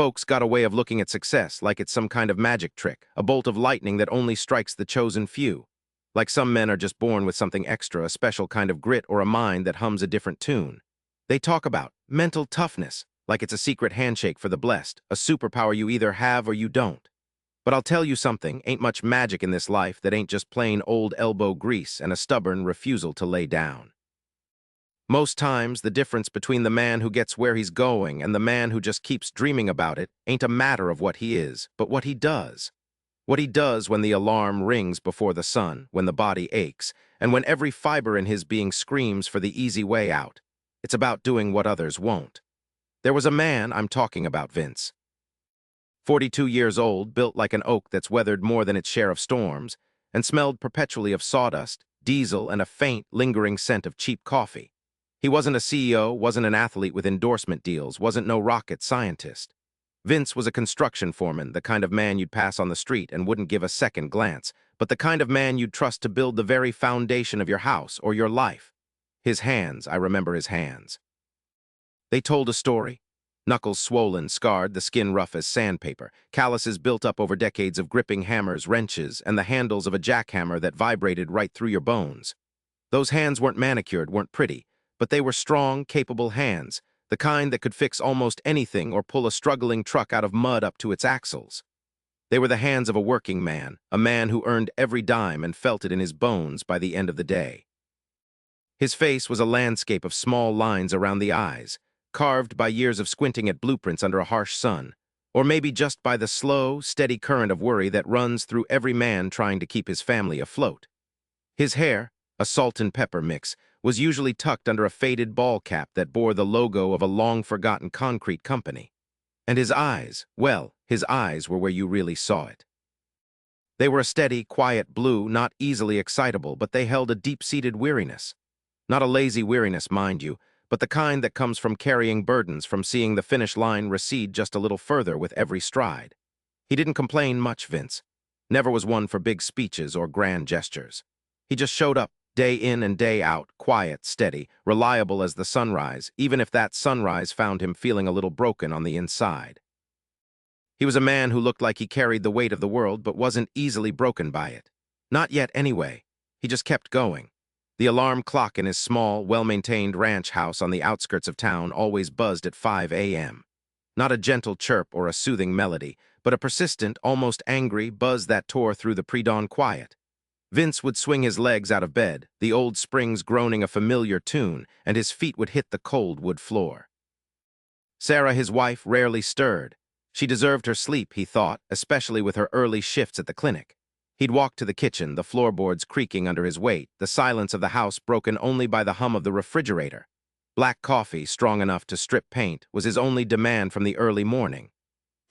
folks got a way of looking at success like it's some kind of magic trick, a bolt of lightning that only strikes the chosen few. Like some men are just born with something extra, a special kind of grit or a mind that hums a different tune. They talk about mental toughness, like it's a secret handshake for the blessed, a superpower you either have or you don't. But I'll tell you something, ain't much magic in this life that ain't just plain old elbow grease and a stubborn refusal to lay down. Most times, the difference between the man who gets where he's going and the man who just keeps dreaming about it ain't a matter of what he is, but what he does. What he does when the alarm rings before the sun, when the body aches, and when every fiber in his being screams for the easy way out. It's about doing what others won't. There was a man I'm talking about, Vince. 42 years old, built like an oak that's weathered more than its share of storms, and smelled perpetually of sawdust, diesel, and a faint, lingering scent of cheap coffee. He wasn't a CEO, wasn't an athlete with endorsement deals, wasn't no rocket scientist. Vince was a construction foreman, the kind of man you'd pass on the street and wouldn't give a second glance, but the kind of man you'd trust to build the very foundation of your house or your life. His hands, I remember his hands. They told a story. Knuckles swollen, scarred, the skin rough as sandpaper, calluses built up over decades of gripping hammers, wrenches, and the handles of a jackhammer that vibrated right through your bones. Those hands weren't manicured, weren't pretty, but they were strong, capable hands, the kind that could fix almost anything or pull a struggling truck out of mud up to its axles. They were the hands of a working man, a man who earned every dime and felt it in his bones by the end of the day. His face was a landscape of small lines around the eyes, carved by years of squinting at blueprints under a harsh sun, or maybe just by the slow, steady current of worry that runs through every man trying to keep his family afloat. His hair, a salt and pepper mix, was usually tucked under a faded ball cap that bore the logo of a long-forgotten concrete company. And his eyes, well, his eyes were where you really saw it. They were a steady, quiet blue, not easily excitable, but they held a deep-seated weariness. Not a lazy weariness, mind you, but the kind that comes from carrying burdens, from seeing the finish line recede just a little further with every stride. He didn't complain much, Vince. Never was one for big speeches or grand gestures. He just showed up, day in and day out, quiet, steady, reliable as the sunrise, even if that sunrise found him feeling a little broken on the inside. He was a man who looked like he carried the weight of the world but wasn't easily broken by it. Not yet, anyway. He just kept going. The alarm clock in his small, well-maintained ranch house on the outskirts of town always buzzed at 5 a.m. Not a gentle chirp or a soothing melody, but a persistent, almost angry buzz that tore through the pre-dawn quiet. Vince would swing his legs out of bed, the old springs groaning a familiar tune, and his feet would hit the cold wood floor. Sarah, his wife, rarely stirred. She deserved her sleep, he thought, especially with her early shifts at the clinic. He'd walk to the kitchen, the floorboards creaking under his weight, the silence of the house broken only by the hum of the refrigerator. Black coffee, strong enough to strip paint, was his only demand from the early morning.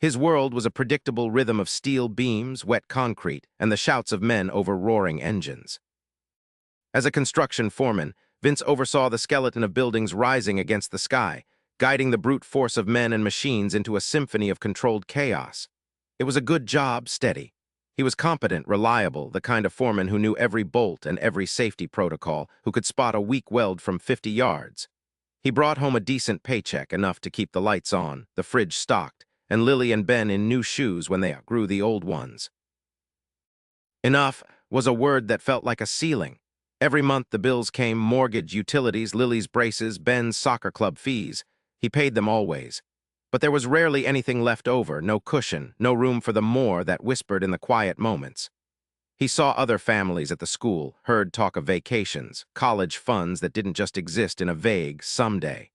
His world was a predictable rhythm of steel beams, wet concrete, and the shouts of men over roaring engines. As a construction foreman, Vince oversaw the skeleton of buildings rising against the sky, guiding the brute force of men and machines into a symphony of controlled chaos. It was a good job, steady. He was competent, reliable, the kind of foreman who knew every bolt and every safety protocol, who could spot a weak weld from 50 yards. He brought home a decent paycheck, enough to keep the lights on, the fridge stocked, and Lily and Ben in new shoes when they outgrew the old ones. Enough was a word that felt like a ceiling. Every month the bills came: mortgage, utilities, Lily's braces, Ben's soccer club fees. He paid them always. But there was rarely anything left over, no cushion, no room for the more that whispered in the quiet moments. He saw other families at the school, heard talk of vacations, college funds that didn't just exist in a vague someday.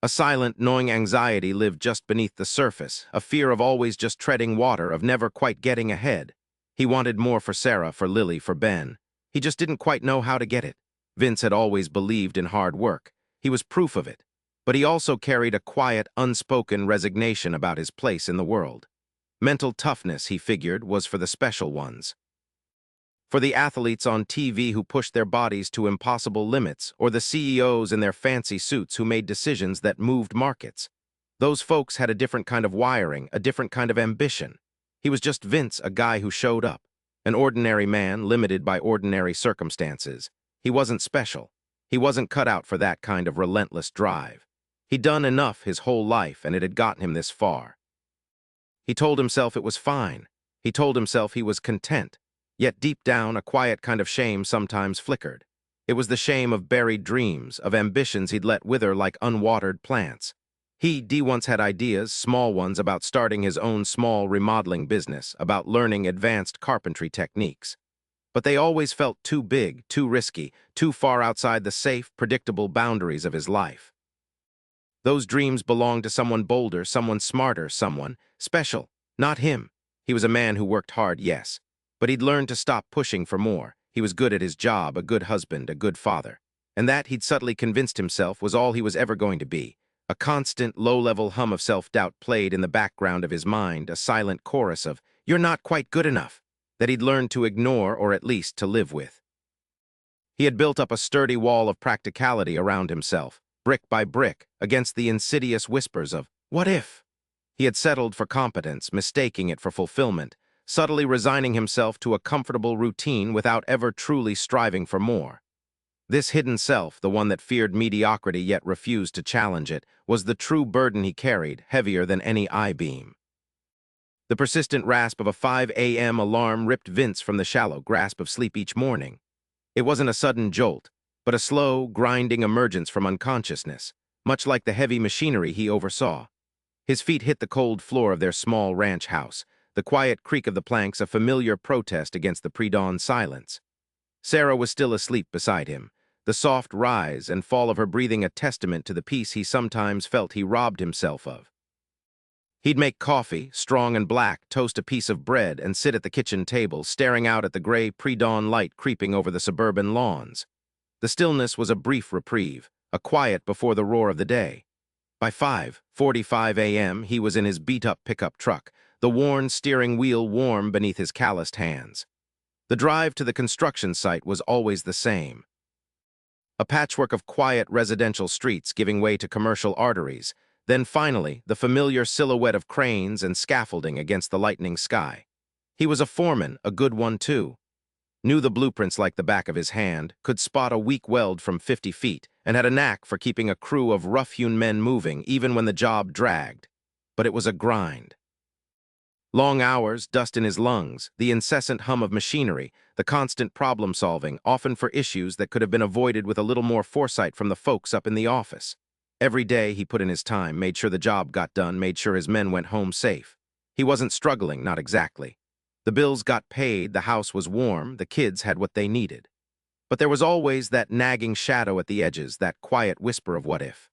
A silent, gnawing anxiety lived just beneath the surface, a fear of always just treading water, of never quite getting ahead. He wanted more for Sarah, for Lily, for Ben. He just didn't quite know how to get it. Vince had always believed in hard work. He was proof of it. But he also carried a quiet, unspoken resignation about his place in the world. Mental toughness, he figured, was for the special ones. For the athletes on TV who pushed their bodies to impossible limits, or the CEOs in their fancy suits who made decisions that moved markets. Those folks had a different kind of wiring, a different kind of ambition. He was just Vince, a guy who showed up. An ordinary man, limited by ordinary circumstances. He wasn't special. He wasn't cut out for that kind of relentless drive. He'd done enough his whole life, and it had gotten him this far. He told himself it was fine. He told himself he was content. Yet deep down, a quiet kind of shame sometimes flickered. It was the shame of buried dreams, of ambitions he'd let wither like unwatered plants. D once had ideas, small ones, about starting his own small remodeling business, about learning advanced carpentry techniques. But they always felt too big, too risky, too far outside the safe, predictable boundaries of his life. Those dreams belonged to someone bolder, someone smarter, someone special. Not him. He was a man who worked hard, yes. But he'd learned to stop pushing for more. He was good at his job, a good husband, a good father. And that, he'd subtly convinced himself, was all he was ever going to be. A constant, low-level hum of self-doubt played in the background of his mind, a silent chorus of, "You're not quite good enough," that he'd learned to ignore or at least to live with. He had built up a sturdy wall of practicality around himself, brick by brick, against the insidious whispers of, "What if?" He had settled for competence, mistaking it for fulfillment, subtly resigning himself to a comfortable routine without ever truly striving for more. This hidden self, the one that feared mediocrity yet refused to challenge it, was the true burden he carried, heavier than any I-beam. The persistent rasp of a 5 a.m. alarm ripped Vince from the shallow grasp of sleep each morning. It wasn't a sudden jolt, but a slow, grinding emergence from unconsciousness, much like the heavy machinery he oversaw. His feet hit the cold floor of their small ranch house, the quiet creak of the planks a familiar protest against the pre-dawn silence. Sarah was still asleep beside him, the soft rise and fall of her breathing a testament to the peace he sometimes felt he robbed himself of. He'd make coffee, strong and black, toast a piece of bread, and sit at the kitchen table, staring out at the gray pre-dawn light creeping over the suburban lawns. The stillness was a brief reprieve, a quiet before the roar of the day. By 5:45 a.m., he was in his beat-up pickup truck, the worn steering wheel warm beneath his calloused hands. The drive to the construction site was always the same. A patchwork of quiet residential streets giving way to commercial arteries, then finally the familiar silhouette of cranes and scaffolding against the lightening sky. He was a foreman, a good one too. Knew the blueprints like the back of his hand, could spot a weak weld from 50 feet, and had a knack for keeping a crew of rough-hewn men moving even when the job dragged. But it was a grind. Long hours, dust in his lungs, the incessant hum of machinery, the constant problem-solving, often for issues that could have been avoided with a little more foresight from the folks up in the office. Every day he put in his time, made sure the job got done, made sure his men went home safe. He wasn't struggling, not exactly. The bills got paid, the house was warm, the kids had what they needed. But there was always that nagging shadow at the edges, that quiet whisper of what if.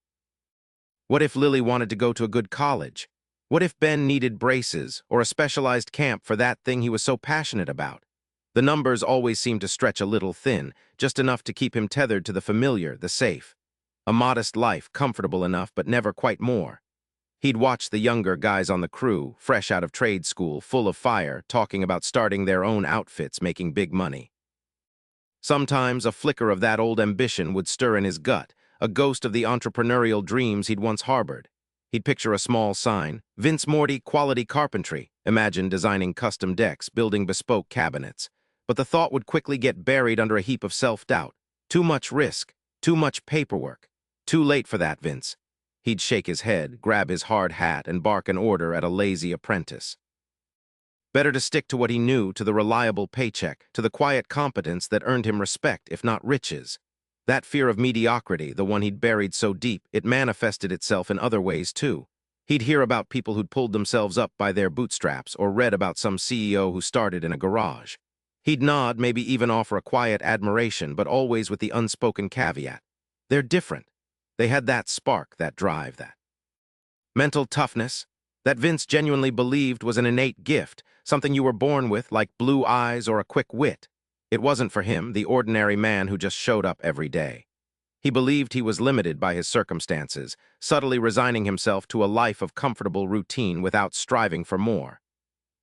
What if Lily wanted to go to a good college? What if Ben needed braces or a specialized camp for that thing he was so passionate about? The numbers always seemed to stretch a little thin, just enough to keep him tethered to the familiar, the safe. A modest life, comfortable enough, but never quite more. He'd watch the younger guys on the crew, fresh out of trade school, full of fire, talking about starting their own outfits, making big money. Sometimes a flicker of that old ambition would stir in his gut, a ghost of the entrepreneurial dreams he'd once harbored. He'd picture a small sign, Vince Morty Quality Carpentry, imagine designing custom decks, building bespoke cabinets. But the thought would quickly get buried under a heap of self-doubt. Too much risk, too much paperwork. Too late for that, Vince. He'd shake his head, grab his hard hat, and bark an order at a lazy apprentice. Better to stick to what he knew, to the reliable paycheck, to the quiet competence that earned him respect, if not riches. That fear of mediocrity, the one he'd buried so deep, it manifested itself in other ways, too. He'd hear about people who'd pulled themselves up by their bootstraps or read about some CEO who started in a garage. He'd nod, maybe even offer a quiet admiration, but always with the unspoken caveat. They're different. They had that spark, that drive, that mental toughness that Vince genuinely believed was an innate gift, something you were born with, like blue eyes or a quick wit. It wasn't for him, the ordinary man who just showed up every day. He believed he was limited by his circumstances, subtly resigning himself to a life of comfortable routine without striving for more.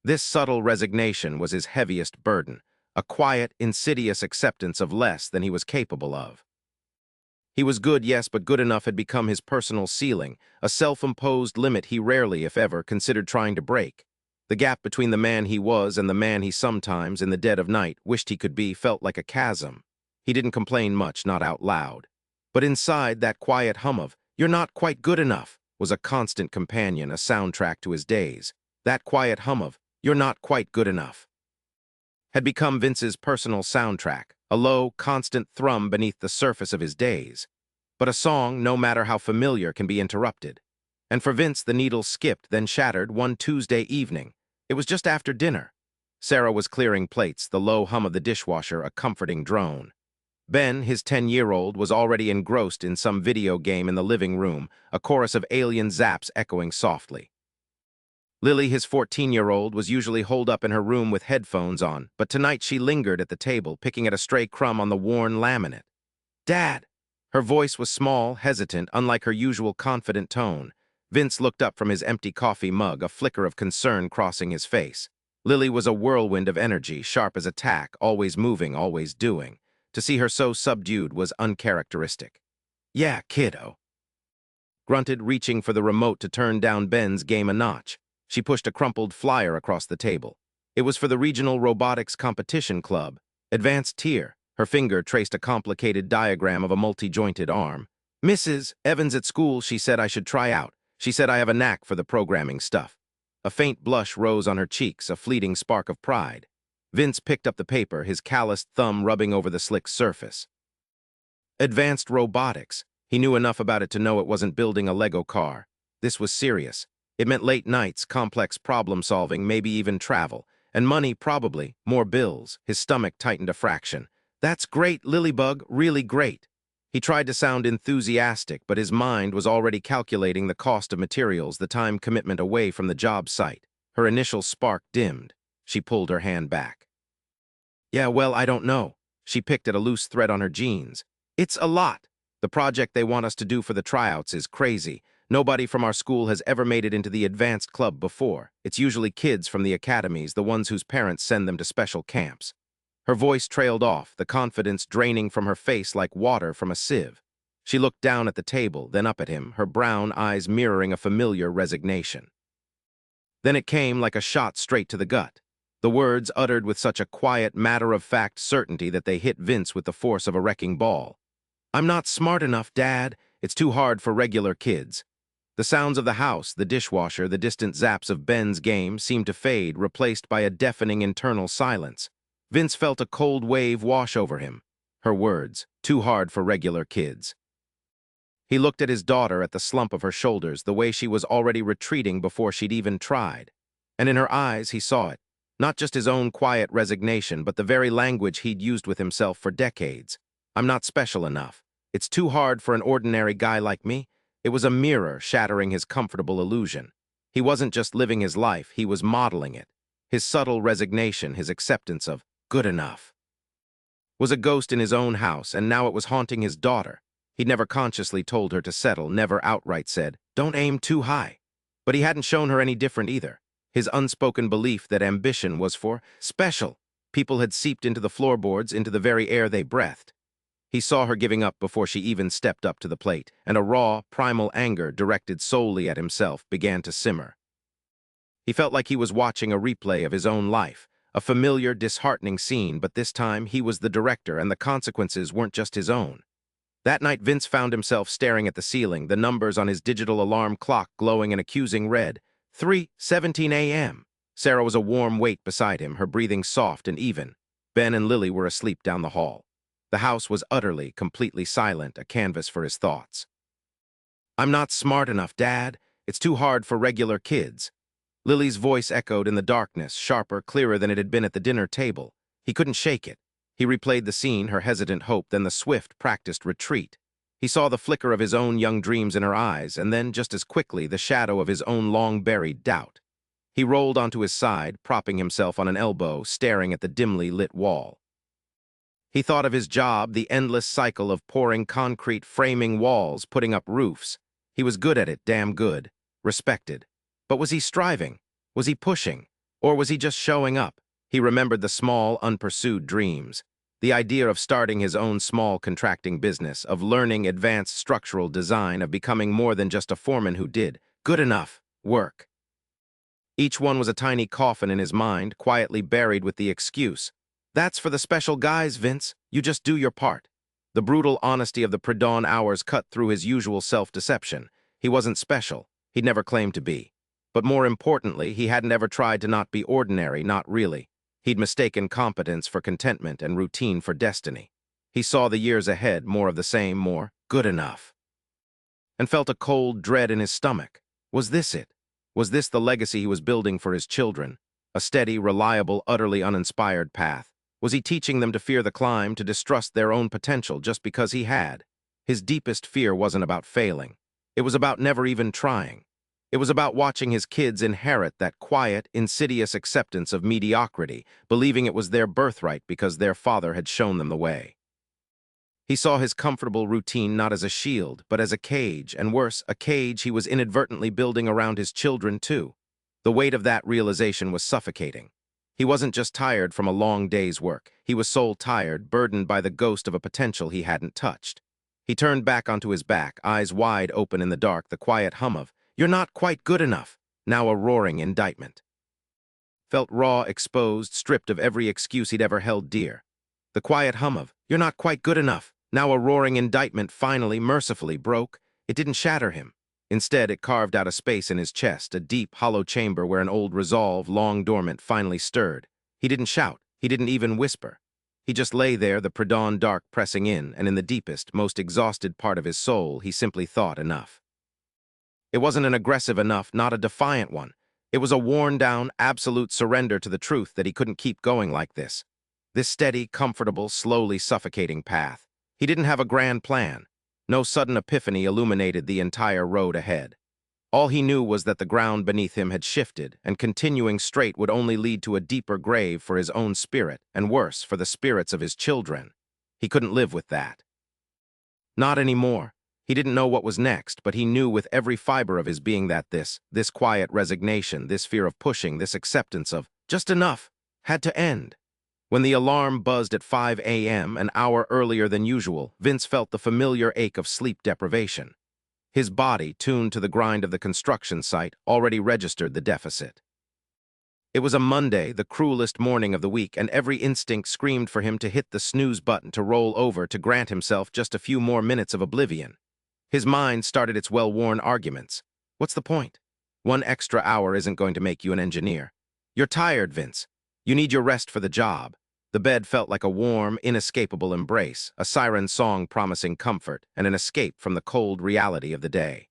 This subtle resignation was his heaviest burden, a quiet, insidious acceptance of less than he was capable of. He was good, yes, but good enough had become his personal ceiling, a self-imposed limit he rarely, if ever, considered trying to break. The gap between the man he was and the man he sometimes, in the dead of night, wished he could be, felt like a chasm. He didn't complain much, not out loud. But inside, that quiet hum of, "You're not quite good enough," was a constant companion, a soundtrack to his days. That quiet hum of, "You're not quite good enough," had become Vince's personal soundtrack, a low, constant thrum beneath the surface of his days. But a song, no matter how familiar, can be interrupted. And for Vince, the needle skipped, then shattered one Tuesday evening. It was just after dinner. Sarah was clearing plates, the low hum of the dishwasher a comforting drone. Ben, his 10-year-old, was already engrossed in some video game in the living room, a chorus of alien zaps echoing softly. Lily, his 14-year-old, was usually holed up in her room with headphones on, but tonight she lingered at the table, picking at a stray crumb on the worn laminate. "Dad!" Her voice was small, hesitant, unlike her usual confident tone. Vince looked up from his empty coffee mug, a flicker of concern crossing his face. Lily was a whirlwind of energy, sharp as a tack, always moving, always doing. To see her so subdued was uncharacteristic. "Yeah, kiddo," grunted, reaching for the remote to turn down Ben's game a notch. She pushed a crumpled flyer across the table. It was for the Regional Robotics Competition Club, advanced tier. Her finger traced a complicated diagram of a multi-jointed arm. "Mrs. Evans at school, she said I should try out. She said I have a knack for the programming stuff." A faint blush rose on her cheeks, a fleeting spark of pride. Vince picked up the paper, his calloused thumb rubbing over the slick surface. Advanced robotics. He knew enough about it to know it wasn't building a Lego car. This was serious. It meant late nights, complex problem-solving, maybe even travel. And money, probably. More bills. His stomach tightened a fraction. "That's great, Lilybug, really great." He tried to sound enthusiastic, but his mind was already calculating the cost of materials, the time commitment away from the job site. Her initial spark dimmed. She pulled her hand back. "Yeah, well, I don't know." She picked at a loose thread on her jeans. "It's a lot. The project they want us to do for the tryouts is crazy. Nobody from our school has ever made it into the advanced club before. It's usually kids from the academies, the ones whose parents send them to special camps." Her voice trailed off, the confidence draining from her face like water from a sieve. She looked down at the table, then up at him, her brown eyes mirroring a familiar resignation. Then it came like a shot straight to the gut. The words uttered with such a quiet, matter-of-fact certainty that they hit Vince with the force of a wrecking ball. "I'm not smart enough, Dad. It's too hard for regular kids." The sounds of the house, the dishwasher, the distant zaps of Ben's game seemed to fade, replaced by a deafening internal silence. Vince felt a cold wave wash over him. Her words, "too hard for regular kids." He looked at his daughter, at the slump of her shoulders, the way she was already retreating before she'd even tried. And in her eyes he saw it. Not just his own quiet resignation, but the very language he'd used with himself for decades. "I'm not special enough. It's too hard for an ordinary guy like me." It was a mirror shattering his comfortable illusion. He wasn't just living his life, he was modeling it. His subtle resignation, his acceptance of good enough, was a ghost in his own house, and now it was haunting his daughter. He'd never consciously told her to settle, never outright said, "Don't aim too high." But he hadn't shown her any different either. His unspoken belief that ambition was for special people had seeped into the floorboards, into the very air they breathed. He saw her giving up before she even stepped up to the plate, and a raw, primal anger directed solely at himself began to simmer. He felt like he was watching a replay of his own life, a familiar, disheartening scene, but this time he was the director and the consequences weren't just his own. That night Vince found himself staring at the ceiling, the numbers on his digital alarm clock glowing an accusing red. 3:17 a.m. Sarah was a warm weight beside him, her breathing soft and even. Ben and Lily were asleep down the hall. The house was utterly, completely silent, a canvas for his thoughts. "I'm not smart enough, Dad. It's too hard for regular kids." Lily's voice echoed in the darkness, sharper, clearer than it had been at the dinner table. He couldn't shake it. He replayed the scene, her hesitant hope, then the swift, practiced retreat. He saw the flicker of his own young dreams in her eyes, and then, just as quickly, the shadow of his own long-buried doubt. He rolled onto his side, propping himself on an elbow, staring at the dimly lit wall. He thought of his job, the endless cycle of pouring concrete, framing walls, putting up roofs. He was good at it, damn good, respected. But was he striving? Was he pushing? Or was he just showing up? He remembered the small, unpursued dreams. The idea of starting his own small contracting business, of learning advanced structural design, of becoming more than just a foreman who did good enough work. Each one was a tiny coffin in his mind, quietly buried with the excuse, "That's for the special guys, Vince. You just do your part." The brutal honesty of the pre-dawn hours cut through his usual self-deception. He wasn't special. He'd never claimed to be. But more importantly, he hadn't ever tried to not be ordinary, not really. He'd mistaken competence for contentment and routine for destiny. He saw the years ahead, more of the same, more good enough, and felt a cold dread in his stomach. Was this it? Was this the legacy he was building for his children? A steady, reliable, utterly uninspired path? Was he teaching them to fear the climb, to distrust their own potential just because he had? His deepest fear wasn't about failing. It was about never even trying. It was about watching his kids inherit that quiet, insidious acceptance of mediocrity, believing it was their birthright because their father had shown them the way. He saw his comfortable routine not as a shield, but as a cage, and worse, a cage he was inadvertently building around his children too. The weight of that realization was suffocating. He wasn't just tired from a long day's work. He was soul-tired, burdened by the ghost of a potential he hadn't touched. He turned back onto his back, eyes wide open in the dark, the quiet hum of, "You're not quite good enough," now a roaring indictment. Felt raw, exposed, stripped of every excuse he'd ever held dear. The quiet hum of, "You're not quite good enough," now a roaring indictment finally, mercifully broke. It didn't shatter him. Instead, it carved out a space in his chest, a deep, hollow chamber where an old resolve, long dormant, finally stirred. He didn't shout. He didn't even whisper. He just lay there, the pre-dawn dark pressing in, and in the deepest, most exhausted part of his soul, he simply thought enough. It wasn't an aggressive enough, not a defiant one. It was a worn-down, absolute surrender to the truth that he couldn't keep going like this. This steady, comfortable, slowly suffocating path. He didn't have a grand plan. No sudden epiphany illuminated the entire road ahead. All he knew was that the ground beneath him had shifted, and continuing straight would only lead to a deeper grave for his own spirit, and worse, for the spirits of his children. He couldn't live with that. Not anymore. He didn't know what was next, but he knew with every fiber of his being that this quiet resignation, this fear of pushing, this acceptance of just enough, had to end. When the alarm buzzed at 5 a.m., an hour earlier than usual, Vince felt the familiar ache of sleep deprivation. His body, tuned to the grind of the construction site, already registered the deficit. It was a Monday, the cruelest morning of the week, and every instinct screamed for him to hit the snooze button, to roll over, to grant himself just a few more minutes of oblivion. His mind started its well-worn arguments. What's the point? 1 extra hour isn't going to make you an engineer. You're tired, Vince. You need your rest for the job. The bed felt like a warm, inescapable embrace, a siren song promising comfort, and an escape from the cold reality of the day.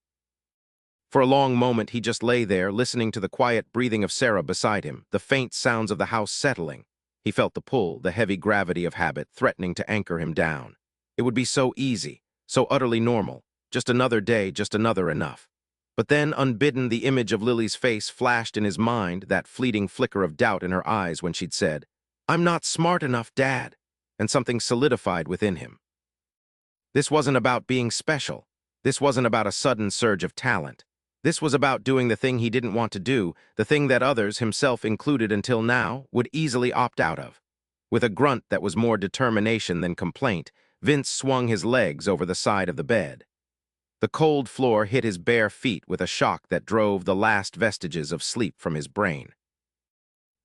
For a long moment, he just lay there, listening to the quiet breathing of Sarah beside him, the faint sounds of the house settling. He felt the pull, the heavy gravity of habit, threatening to anchor him down. It would be so easy, so utterly normal. Just another day, just another enough. But then, unbidden, the image of Lily's face flashed in his mind, that fleeting flicker of doubt in her eyes when she'd said, "I'm not smart enough, Dad," and something solidified within him. This wasn't about being special. This wasn't about a sudden surge of talent. This was about doing the thing he didn't want to do, the thing that others, himself included until now, would easily opt out of. With a grunt that was more determination than complaint, Vince swung his legs over the side of the bed. The cold floor hit his bare feet with a shock that drove the last vestiges of sleep from his brain.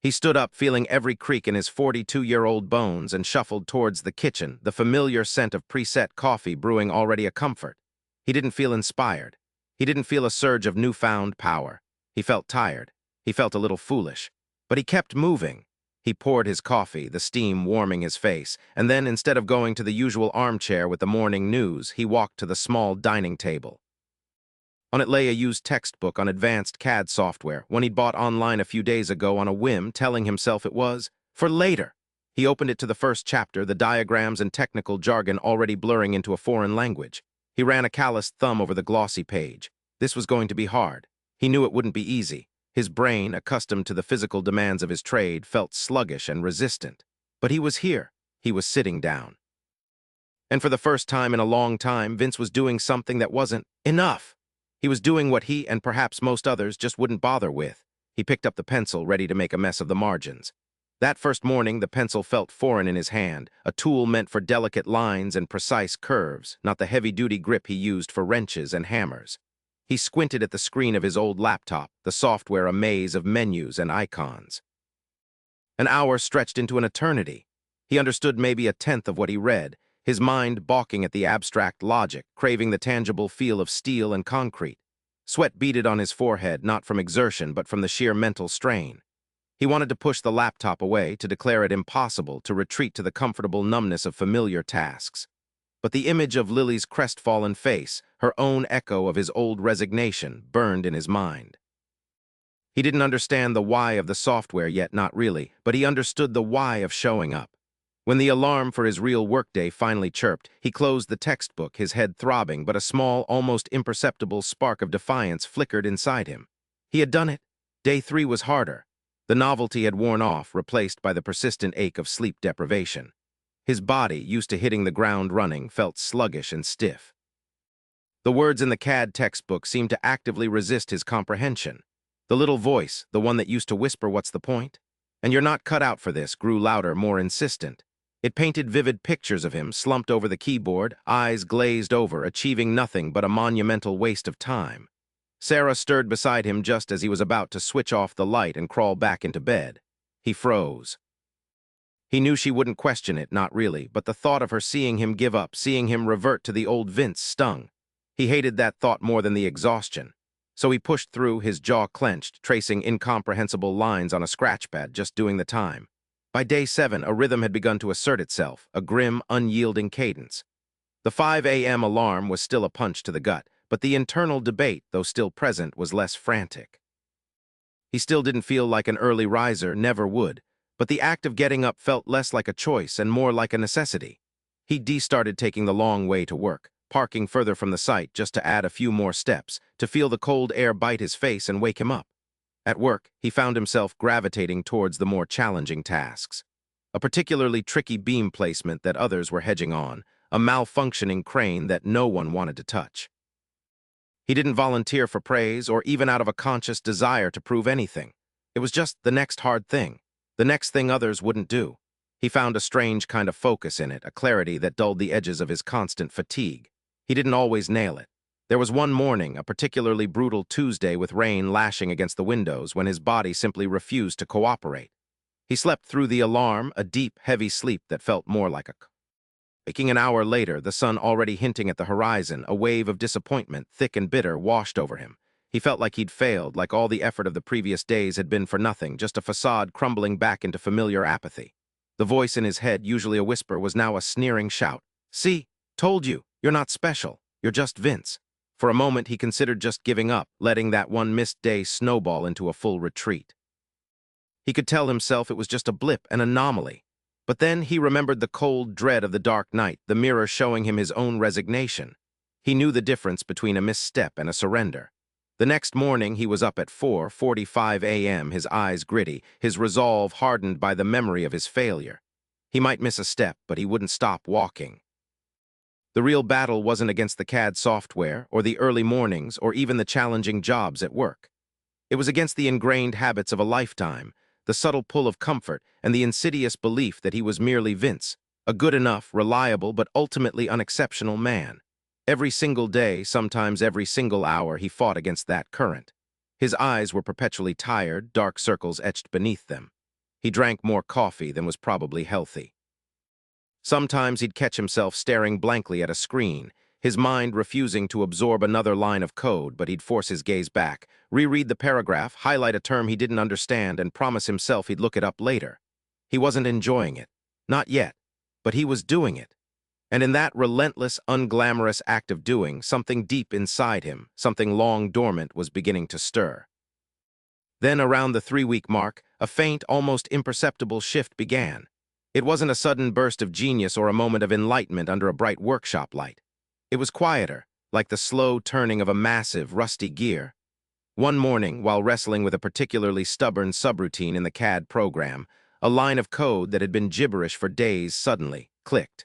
He stood up, feeling every creak in his 42-year-old bones, and shuffled towards the kitchen, the familiar scent of preset coffee brewing already a comfort. He didn't feel inspired. He didn't feel a surge of newfound power. He felt tired. He felt a little foolish. But he kept moving. He poured his coffee, the steam warming his face, and then, instead of going to the usual armchair with the morning news, he walked to the small dining table. On it lay a used textbook on advanced CAD software, one he'd bought online a few days ago on a whim, telling himself it was for later. He opened it to the first chapter, the diagrams and technical jargon already blurring into a foreign language. He ran a calloused thumb over the glossy page. This was going to be hard. He knew it wouldn't be easy. His brain, accustomed to the physical demands of his trade, felt sluggish and resistant. But he was here. He was sitting down. And for the first time in a long time, Vince was doing something that wasn't enough. He was doing what he, and perhaps most others, just wouldn't bother with. He picked up the pencil, ready to make a mess of the margins. That first morning, the pencil felt foreign in his hand, a tool meant for delicate lines and precise curves, not the heavy-duty grip he used for wrenches and hammers. He squinted at the screen of his old laptop, the software a maze of menus and icons. An hour stretched into an eternity. He understood maybe a tenth of what he read, his mind balking at the abstract logic, craving the tangible feel of steel and concrete. Sweat beaded on his forehead, not from exertion, but from the sheer mental strain. He wanted to push the laptop away, to declare it impossible, to retreat to the comfortable numbness of familiar tasks. But the image of Lily's crestfallen face, her own echo of his old resignation, burned in his mind. He didn't understand the why of the software yet, not really, but he understood the why of showing up. When the alarm for his real workday finally chirped, he closed the textbook, his head throbbing, but a small, almost imperceptible spark of defiance flickered inside him. He had done it. Day 3 was harder. The novelty had worn off, replaced by the persistent ache of sleep deprivation. His body, used to hitting the ground running, felt sluggish and stiff. The words in the CAD textbook seemed to actively resist his comprehension. The little voice, the one that used to whisper, "What's the point? And you're not cut out for this," grew louder, more insistent. It painted vivid pictures of him, slumped over the keyboard, eyes glazed over, achieving nothing but a monumental waste of time. Sarah stirred beside him just as he was about to switch off the light and crawl back into bed. He froze. He knew she wouldn't question it, not really, but the thought of her seeing him give up, seeing him revert to the old Vince, stung. He hated that thought more than the exhaustion. So he pushed through, his jaw clenched, tracing incomprehensible lines on a scratchpad, just doing the time. By day 7, a rhythm had begun to assert itself, a grim, unyielding cadence. The 5 a.m. alarm was still a punch to the gut, but the internal debate, though still present, was less frantic. He still didn't feel like an early riser, never would, but the act of getting up felt less like a choice and more like a necessity. He started taking the long way to work, parking further from the site just to add a few more steps, to feel the cold air bite his face and wake him up. At work, he found himself gravitating towards the more challenging tasks. A particularly tricky beam placement that others were hedging on, a malfunctioning crane that no one wanted to touch. He didn't volunteer for praise or even out of a conscious desire to prove anything. It was just the next hard thing, the next thing others wouldn't do. He found a strange kind of focus in it, a clarity that dulled the edges of his constant fatigue. He didn't always nail it. There was one morning, a particularly brutal Tuesday with rain lashing against the windows, when his body simply refused to cooperate. He slept through the alarm, a deep, heavy sleep that felt more like a... Waking an hour later, the sun already hinting at the horizon, a wave of disappointment, thick and bitter, washed over him. He felt like he'd failed, like all the effort of the previous days had been for nothing, just a facade crumbling back into familiar apathy. The voice in his head, usually a whisper, was now a sneering shout. "See, told you, you're not special, you're just Vince." For a moment, he considered just giving up, letting that one missed day snowball into a full retreat. He could tell himself it was just a blip, an anomaly. But then he remembered the cold dread of the dark night, the mirror showing him his own resignation. He knew the difference between a misstep and a surrender. The next morning, he was up at 4:45 a.m., his eyes gritty, his resolve hardened by the memory of his failure. He might miss a step, but he wouldn't stop walking. The real battle wasn't against the CAD software, or the early mornings, or even the challenging jobs at work. It was against the ingrained habits of a lifetime, the subtle pull of comfort, and the insidious belief that he was merely Vince, a good enough, reliable, but ultimately unexceptional man. Every single day, sometimes every single hour, he fought against that current. His eyes were perpetually tired, dark circles etched beneath them. He drank more coffee than was probably healthy. Sometimes he'd catch himself staring blankly at a screen, his mind refusing to absorb another line of code, but he'd force his gaze back, reread the paragraph, highlight a term he didn't understand, and promise himself he'd look it up later. He wasn't enjoying it. Not yet. But he was doing it. And in that relentless, unglamorous act of doing, something deep inside him, something long dormant, was beginning to stir. Then, around the 3-week mark, a faint, almost imperceptible shift began. It wasn't a sudden burst of genius or a moment of enlightenment under a bright workshop light. It was quieter, like the slow turning of a massive, rusty gear. One morning, while wrestling with a particularly stubborn subroutine in the CAD program, a line of code that had been gibberish for days suddenly clicked.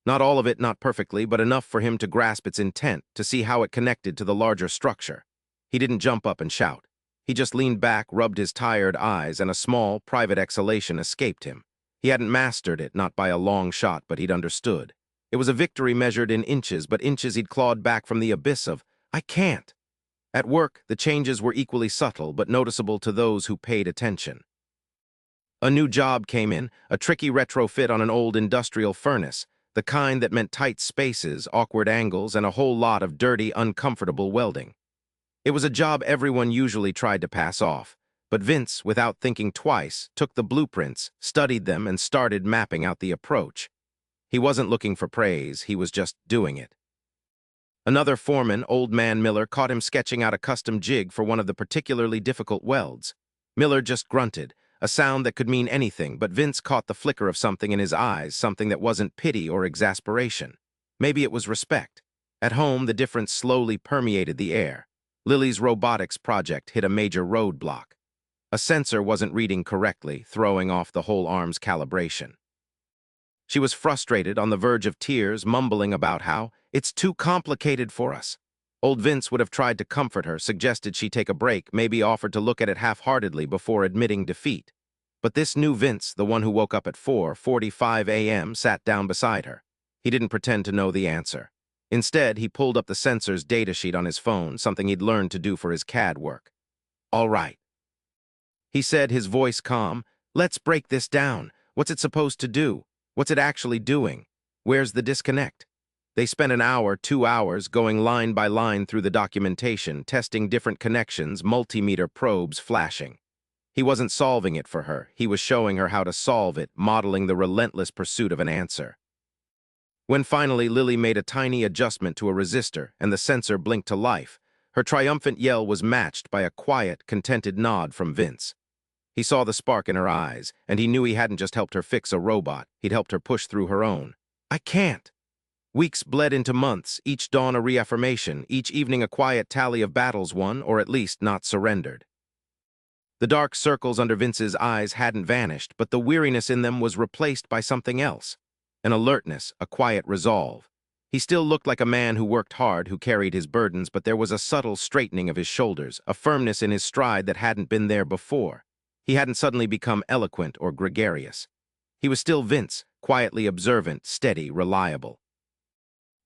Not all of it, not perfectly, but enough for him to grasp its intent, to see how it connected to the larger structure. He didn't jump up and shout. He just leaned back, rubbed his tired eyes, and a small, private exhalation escaped him. He hadn't mastered it, not by a long shot, but he'd understood. It was a victory measured in inches, but inches he'd clawed back from the abyss of, "I can't." At work, the changes were equally subtle, but noticeable to those who paid attention. A new job came in, a tricky retrofit on an old industrial furnace, the kind that meant tight spaces, awkward angles, and a whole lot of dirty, uncomfortable welding. It was a job everyone usually tried to pass off, but Vince, without thinking twice, took the blueprints, studied them, and started mapping out the approach. He wasn't looking for praise, he was just doing it. Another foreman, Old Man Miller, caught him sketching out a custom jig for one of the particularly difficult welds. Miller just grunted, a sound that could mean anything, but Vince caught the flicker of something in his eyes, something that wasn't pity or exasperation. Maybe it was respect. At home, the difference slowly permeated the air. Lily's robotics project hit a major roadblock. A sensor wasn't reading correctly, throwing off the whole arm's calibration. She was frustrated, on the verge of tears, mumbling about how it's too complicated for us. Old Vince would have tried to comfort her, suggested she take a break, maybe offered to look at it half-heartedly before admitting defeat. But this new Vince, the one who woke up at 4:45 a.m., sat down beside her. He didn't pretend to know the answer. Instead, he pulled up the sensor's datasheet on his phone, something he'd learned to do for his CAD work. "All right," he said, his voice calm. "Let's break this down. What's it supposed to do? What's it actually doing? Where's the disconnect?" They spent an hour, 2 hours, going line by line through the documentation, testing different connections, multimeter probes flashing. He wasn't solving it for her. He was showing her how to solve it, modeling the relentless pursuit of an answer. When finally Lily made a tiny adjustment to a resistor and the sensor blinked to life, her triumphant yell was matched by a quiet, contented nod from Vince. He saw the spark in her eyes, and he knew he hadn't just helped her fix a robot, he'd helped her push through her own. "I can't." Weeks bled into months, each dawn a reaffirmation, each evening a quiet tally of battles won, or at least not surrendered. The dark circles under Vince's eyes hadn't vanished, but the weariness in them was replaced by something else. An alertness, a quiet resolve. He still looked like a man who worked hard, who carried his burdens, but there was a subtle straightening of his shoulders, a firmness in his stride that hadn't been there before. He hadn't suddenly become eloquent or gregarious. He was still Vince, quietly observant, steady, reliable.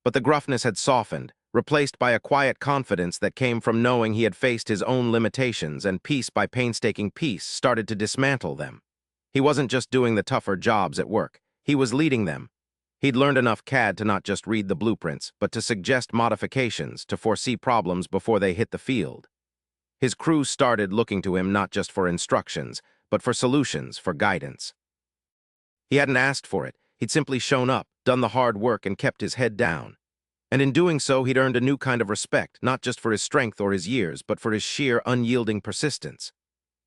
But the gruffness had softened, replaced by a quiet confidence that came from knowing he had faced his own limitations and piece by painstaking piece started to dismantle them. He wasn't just doing the tougher jobs at work. He was leading them. He'd learned enough CAD to not just read the blueprints, but to suggest modifications, to foresee problems before they hit the field. His crew started looking to him not just for instructions, but for solutions, for guidance. He hadn't asked for it. He'd simply shown up, done the hard work, and kept his head down. And in doing so, he'd earned a new kind of respect, not just for his strength or his years, but for his sheer, unyielding persistence.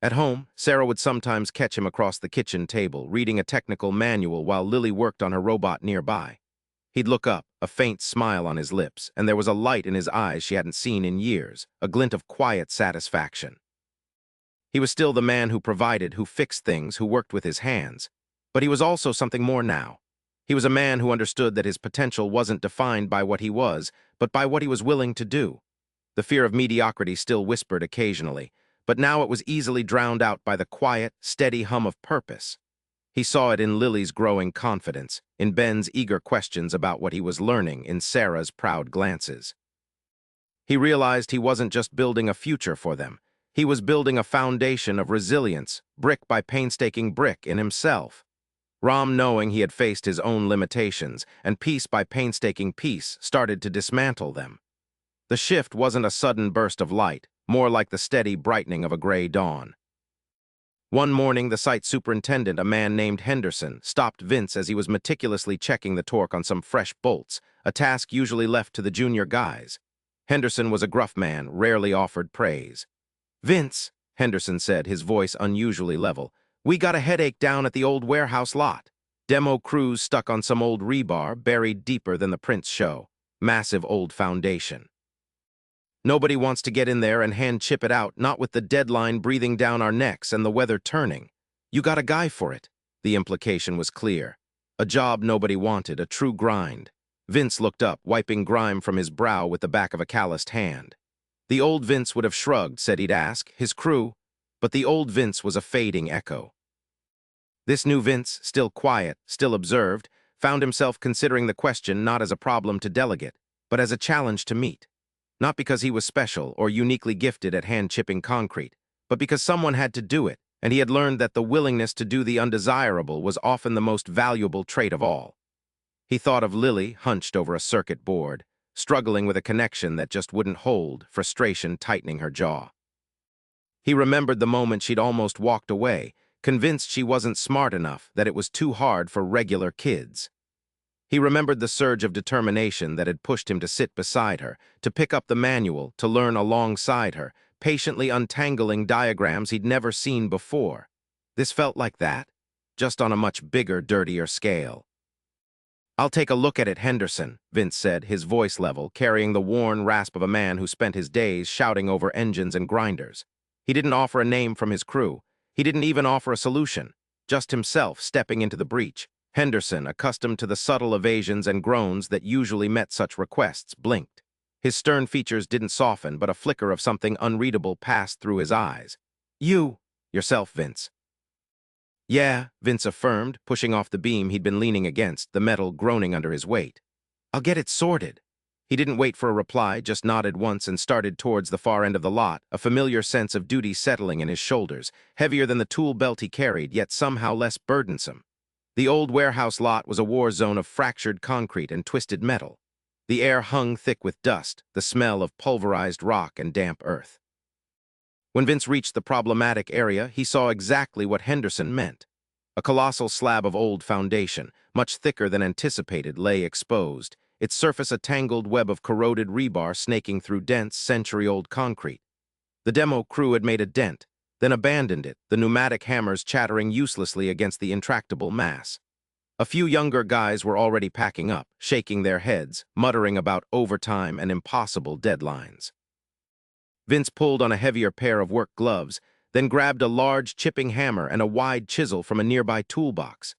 At home, Sarah would sometimes catch him across the kitchen table, reading a technical manual while Lily worked on her robot nearby. He'd look up, a faint smile on his lips, and there was a light in his eyes she hadn't seen in years, a glint of quiet satisfaction. He was still the man who provided, who fixed things, who worked with his hands. But he was also something more now. He was a man who understood that his potential wasn't defined by what he was, but by what he was willing to do. The fear of mediocrity still whispered occasionally, but now it was easily drowned out by the quiet, steady hum of purpose. He saw it in Lily's growing confidence, in Ben's eager questions about what he was learning, in Sarah's proud glances. He realized he wasn't just building a future for them. He was building a foundation of resilience, brick by painstaking brick, in himself. Ram, knowing he had faced his own limitations, and piece by painstaking piece, started to dismantle them. The shift wasn't a sudden burst of light, more like the steady brightening of a gray dawn. One morning, the site superintendent, a man named Henderson, stopped Vince as he was meticulously checking the torque on some fresh bolts, a task usually left to the junior guys. Henderson was a gruff man, rarely offered praise. "Vince," Henderson said, his voice unusually level, "we got a headache down at the old warehouse lot. Demo crews stuck on some old rebar, buried deeper than the prints show. Massive old foundation. Nobody wants to get in there and hand chip it out, not with the deadline breathing down our necks and the weather turning. You got a guy for it." The implication was clear. A job nobody wanted, a true grind. Vince looked up, wiping grime from his brow with the back of a calloused hand. The old Vince would have shrugged, said he'd ask, his crew, but the old Vince was a fading echo. This new Vince, still quiet, still observed, found himself considering the question not as a problem to delegate, but as a challenge to meet. Not because he was special or uniquely gifted at hand-chipping concrete, but because someone had to do it, and he had learned that the willingness to do the undesirable was often the most valuable trait of all. He thought of Lily, hunched over a circuit board, struggling with a connection that just wouldn't hold, frustration tightening her jaw. He remembered the moment she'd almost walked away, convinced she wasn't smart enough, that it was too hard for regular kids. He remembered the surge of determination that had pushed him to sit beside her, to pick up the manual, to learn alongside her, patiently untangling diagrams he'd never seen before. This felt like that, just on a much bigger, dirtier scale. "I'll take a look at it, Henderson," Vince said, his voice level, carrying the worn rasp of a man who spent his days shouting over engines and grinders. He didn't offer a name from his crew. He didn't even offer a solution. Just himself stepping into the breach. Henderson, accustomed to the subtle evasions and groans that usually met such requests, blinked. His stern features didn't soften, but a flicker of something unreadable passed through his eyes. Yourself, Vince." "Yeah," Vince affirmed, pushing off the beam he'd been leaning against, the metal groaning under his weight. "I'll get it sorted." He didn't wait for a reply, just nodded once and started towards the far end of the lot, a familiar sense of duty settling in his shoulders, heavier than the tool belt he carried, yet somehow less burdensome. The old warehouse lot was a war zone of fractured concrete and twisted metal. The air hung thick with dust, the smell of pulverized rock and damp earth. When Vince reached the problematic area, he saw exactly what Henderson meant. A colossal slab of old foundation, much thicker than anticipated, lay exposed, its surface a tangled web of corroded rebar snaking through dense, century-old concrete. The demo crew had made a dent, then abandoned it, the pneumatic hammers chattering uselessly against the intractable mass. A few younger guys were already packing up, shaking their heads, muttering about overtime and impossible deadlines. Vince pulled on a heavier pair of work gloves, then grabbed a large chipping hammer and a wide chisel from a nearby toolbox.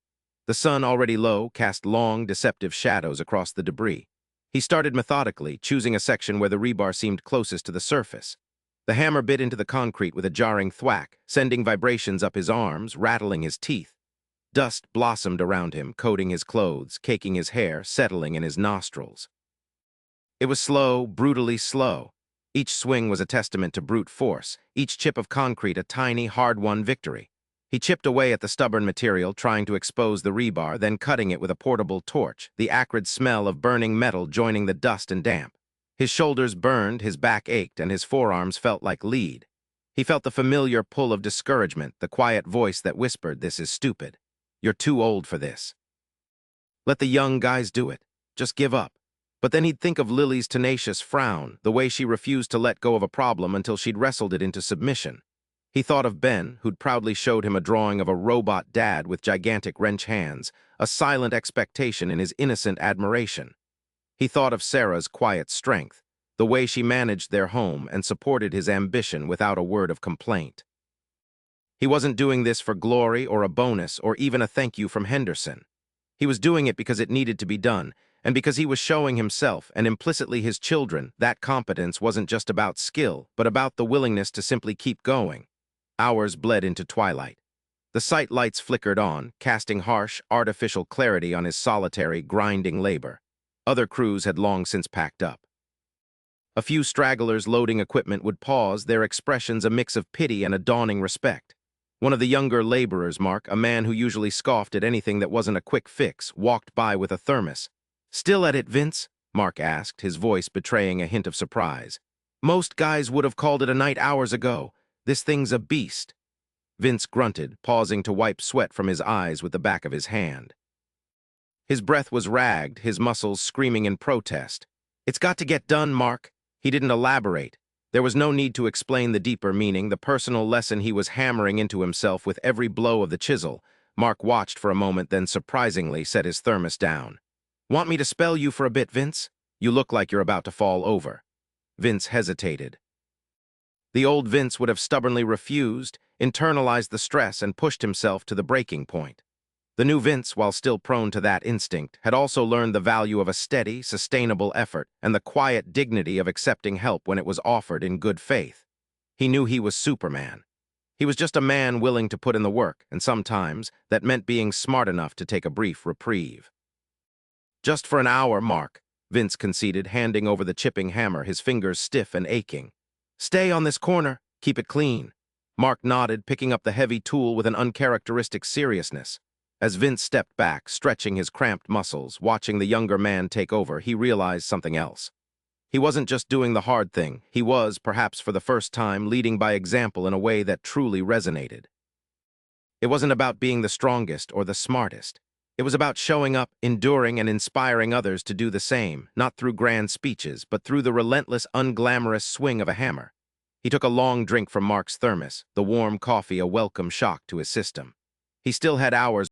The sun, already low, cast long, deceptive shadows across the debris. He started methodically, choosing a section where the rebar seemed closest to the surface. The hammer bit into the concrete with a jarring thwack, sending vibrations up his arms, rattling his teeth. Dust blossomed around him, coating his clothes, caking his hair, settling in his nostrils. It was slow, brutally slow. Each swing was a testament to brute force, each chip of concrete a tiny, hard-won victory. He chipped away at the stubborn material, trying to expose the rebar, then cutting it with a portable torch, the acrid smell of burning metal joining the dust and damp. His shoulders burned, his back ached, and his forearms felt like lead. He felt the familiar pull of discouragement, the quiet voice that whispered, "This is stupid. You're too old for this. Let the young guys do it. Just give up." But then he'd think of Lily's tenacious frown, the way she refused to let go of a problem until she'd wrestled it into submission. He thought of Ben, who'd proudly showed him a drawing of a robot dad with gigantic wrench hands, a silent expectation in his innocent admiration. He thought of Sarah's quiet strength, the way she managed their home and supported his ambition without a word of complaint. He wasn't doing this for glory or a bonus or even a thank you from Henderson. He was doing it because it needed to be done, and because he was showing himself, and implicitly his children, that competence wasn't just about skill, but about the willingness to simply keep going. Hours bled into twilight. The sight lights flickered on, casting harsh, artificial clarity on his solitary, grinding labor. Other crews had long since packed up. A few stragglers loading equipment would pause, their expressions a mix of pity and a dawning respect. One of the younger laborers, Mark, a man who usually scoffed at anything that wasn't a quick fix, walked by with a thermos. "Still at it, Vince?" Mark asked, his voice betraying a hint of surprise. "Most guys would have called it a night hours ago. This thing's a beast." Vince grunted, pausing to wipe sweat from his eyes with the back of his hand. His breath was ragged, his muscles screaming in protest. "It's got to get done, Mark." He didn't elaborate. There was no need to explain the deeper meaning, the personal lesson he was hammering into himself with every blow of the chisel. Mark watched for a moment, then surprisingly set his thermos down. "Want me to spell you for a bit, Vince? You look like you're about to fall over." Vince hesitated. The old Vince would have stubbornly refused, internalized the stress, and pushed himself to the breaking point. The new Vince, while still prone to that instinct, had also learned the value of a steady, sustainable effort and the quiet dignity of accepting help when it was offered in good faith. He knew he was Superman. He was just a man willing to put in the work, and sometimes that meant being smart enough to take a brief reprieve. "Just for an hour, Mark," Vince conceded, handing over the chipping hammer, his fingers stiff and aching. "Stay on this corner. Keep it clean." Mark nodded, picking up the heavy tool with an uncharacteristic seriousness. As Vince stepped back, stretching his cramped muscles, watching the younger man take over, he realized something else. He wasn't just doing the hard thing. He was, perhaps for the first time, leading by example in a way that truly resonated. It wasn't about being the strongest or the smartest. It was about showing up, enduring, and inspiring others to do the same, not through grand speeches, but through the relentless, unglamorous swing of a hammer. He took a long drink from Mark's thermos, the warm coffee a welcome shock to his system. He still had hours